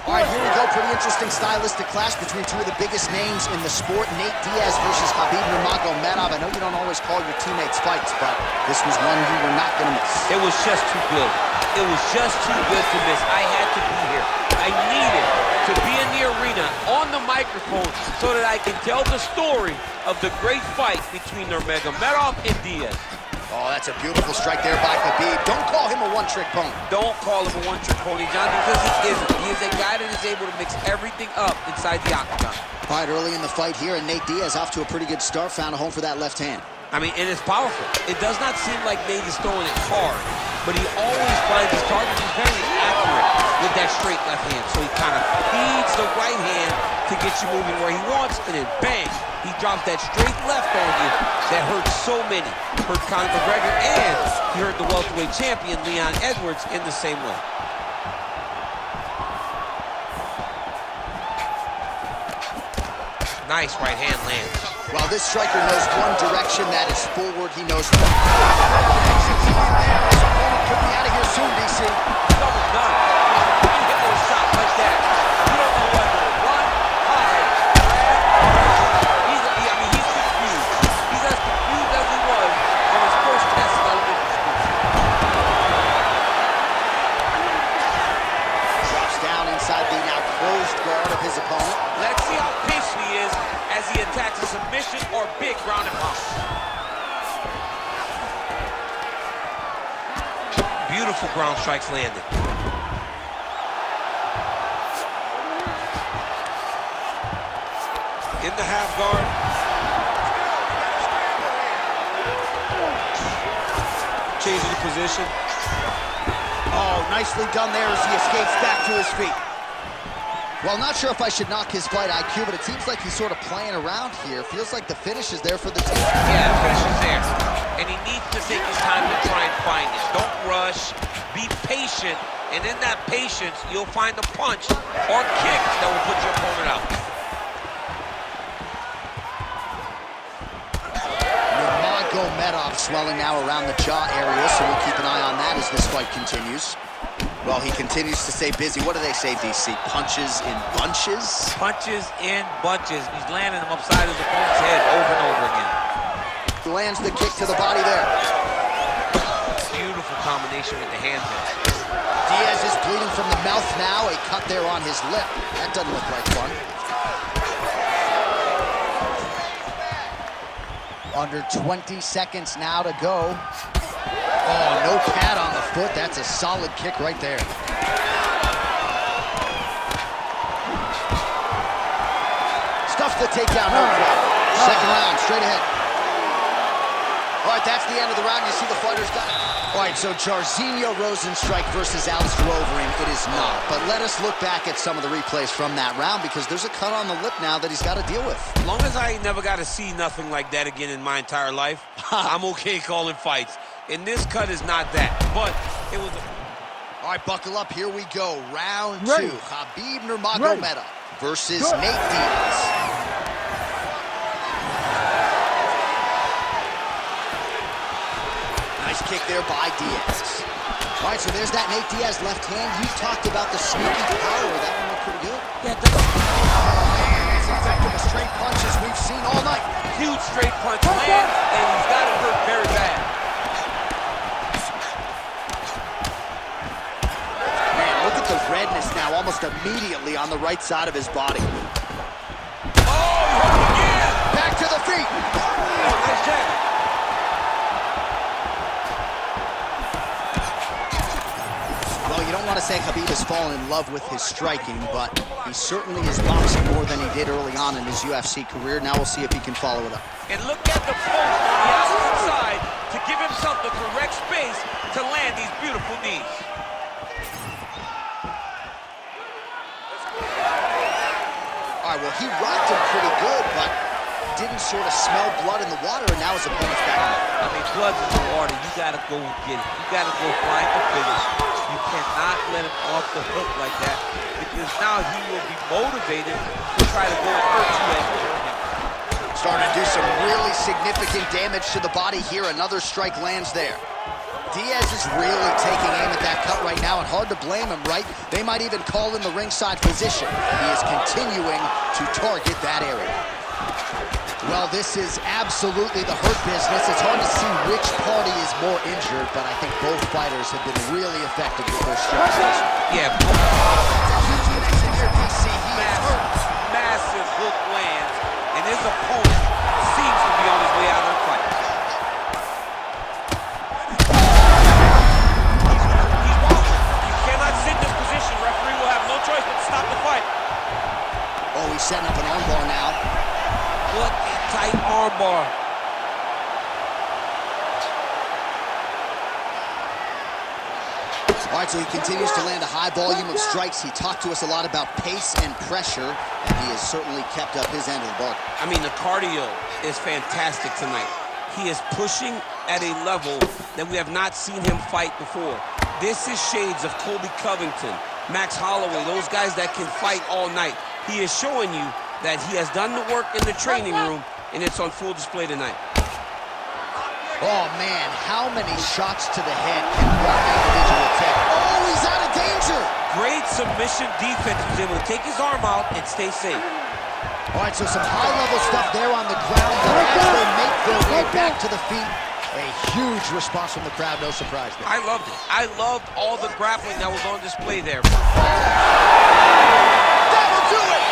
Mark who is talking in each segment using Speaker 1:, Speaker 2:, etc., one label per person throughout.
Speaker 1: All right, here we go. Pretty interesting stylistic clash between two of the biggest names in the sport. Nate Diaz versus Khabib Nurmagomedov. I know you don't always call your teammates fights, but this was one you were not going to miss.
Speaker 2: It was just too good. It was just too good to miss. I had to be here. I needed to be in the arena on the microphone so that I can tell the story of the great fight between Nurmagomedov and Diaz.
Speaker 1: Oh, that's a beautiful strike there by Khabib. Don't call him a one-trick pony.
Speaker 2: Don't call him a one-trick pony, John, because he isn't. He is a guy that is able to mix everything up inside the octagon.
Speaker 1: All right, early in the fight here, and Nate Diaz off to a pretty good start. Found a home for that left hand.
Speaker 2: I mean, and it's powerful. It does not seem like Nate is throwing it hard, but he always finds his target. He's very accurate with that straight left hand. So he kind of feeds the right hand to get you moving where he wants, and then bang, he drops that straight left on you that hurts so many. Hurt Conor McGregor, and he hurt the welterweight champion, Leon Edwards, in the same way. Nice right hand lands.
Speaker 1: Well, this striker knows one direction, that is forward. He knows one. His opponent could be out of here soon, DC.
Speaker 2: It's almost done. When you hit with a shot like that, you don't know whether to run, hide, grab. He's confused. He's as confused as he was on his first test in elementary school.
Speaker 1: Drops down inside the now closed guard of his opponent.
Speaker 2: Let's see how patient he is as he attacks a submission or big ground and pound. Beautiful ground strikes landed. In the half guard. Changing the position.
Speaker 1: Oh, nicely done there as he escapes back to his feet. Well, not sure if I should knock his fight IQ, but it seems like he's sort of playing around here. Feels like the finish is there for the team.
Speaker 2: Yeah, the finish is there. And he needs to take his time to try and find it. Don't rush. Be patient. And in that patience, you'll find a punch or kick that will put your opponent out.
Speaker 1: Nurmagomedov swelling now around the jaw area, so we'll keep an eye on that as this fight continues. Well, he continues to stay busy. What do they say, DC? Punches in bunches?
Speaker 2: Punches in bunches. He's landing them upside his opponent's head over and over again.
Speaker 1: He lands the kick to the body there.
Speaker 2: Beautiful combination with the hands in.
Speaker 1: Diaz is bleeding from the mouth now. A cut there on his lip. That doesn't look like fun. Under 20 seconds now to go. Oh, no pad on the foot. That's a solid kick right there. Stuffs the takedown. Second round, straight ahead. All right, that's the end of the round. You see the fighters got it. All right, so Jairzinho Rozenstruik versus Alistair Overeem. It is not. But let us look back at some of the replays from that round, because there's a cut on the lip now that he's got to deal with.
Speaker 2: As long as I never got to see nothing like that again in my entire life, I'm okay calling fights. And this cut is not that, but it was.
Speaker 1: All right, buckle up. Here we go. Round two. Khabib Nurmagomedov versus Nate Diaz. Nice kick there by Diaz. All right, so there's that Nate Diaz left hand. You talked about the sneaky power. That one looked pretty good.
Speaker 2: Yeah,
Speaker 1: as effective as straight punches we've seen all night.
Speaker 2: Huge straight punch land, and he's got it hurt very bad.
Speaker 1: The redness now almost immediately on the right side of his body.
Speaker 2: Oh, again!
Speaker 1: Back to the feet.
Speaker 2: Nice check.
Speaker 1: Well, you don't want to say Khabib has fallen in love with his striking, but he certainly is boxing more than he did early on in his UFC career. Now we'll see if he can follow it up.
Speaker 2: And look at the post on the opposite side to give himself the correct space to land these beautiful knees.
Speaker 1: All right, well, he rocked him pretty good, but didn't sort of smell blood in the water, and now his opponent's back on.
Speaker 2: I mean, blood's in the water. You got to go get it. You got to go find the finish. You cannot let him off the hook like that, because now he will be motivated to try to go and hurt you at the
Speaker 1: Starting to do some really significant damage to the body here. Another strike lands there. Diaz is really taking aim at that cut right now, and hard to blame him, right? They might even call in the ringside physician. He is continuing to target that area. Well, this is absolutely the hurt business. It's hard to see which party is more injured, but I think both fighters have been really effective with their strikes.
Speaker 2: Yeah. Massive hook lands, and his opponent seems to be on his way out of the fight. He's wobbling. You cannot sit in this position. Referee will have no choice but to stop the fight.
Speaker 1: Oh, he's setting up an armbar now.
Speaker 2: What a tight armbar.
Speaker 1: All right, so he continues to land a high volume of strikes. He talked to us a lot about pace and pressure, and he has certainly kept up his end of the bargain.
Speaker 2: I mean, the cardio is fantastic tonight. He is pushing at a level that we have not seen him fight before. This is shades of Colby Covington, Max Holloway, those guys that can fight all night. He is showing you that he has done the work in the training room, and it's on full display tonight.
Speaker 1: Oh, man, how many shots to the head can one individual take? Oh, he's out of danger!
Speaker 2: Great submission defense. He was able to take his arm out and stay safe.
Speaker 1: All right, so some high-level stuff there on the ground, but as they make their way back to the feet, a huge response from the crowd, no surprise there.
Speaker 2: I loved it. I loved all the grappling that was on display there.
Speaker 1: That'll do it!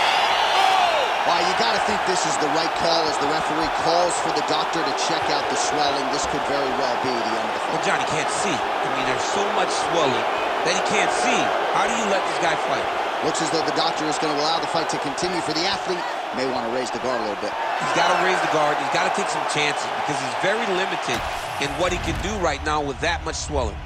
Speaker 1: Well, you got to think this is the right call as the referee calls for the doctor to check out the swelling. This could very well be the end of the fight.
Speaker 2: Well, Johnny can't see. I mean, there's so much swelling that he can't see. How do you let this guy fight?
Speaker 1: Looks as though the doctor is going to allow the fight to continue. For the athlete, may want to raise the guard a little bit.
Speaker 2: He's got to raise the guard. He's got to take some chances because he's very limited in what he can do right now with that much swelling.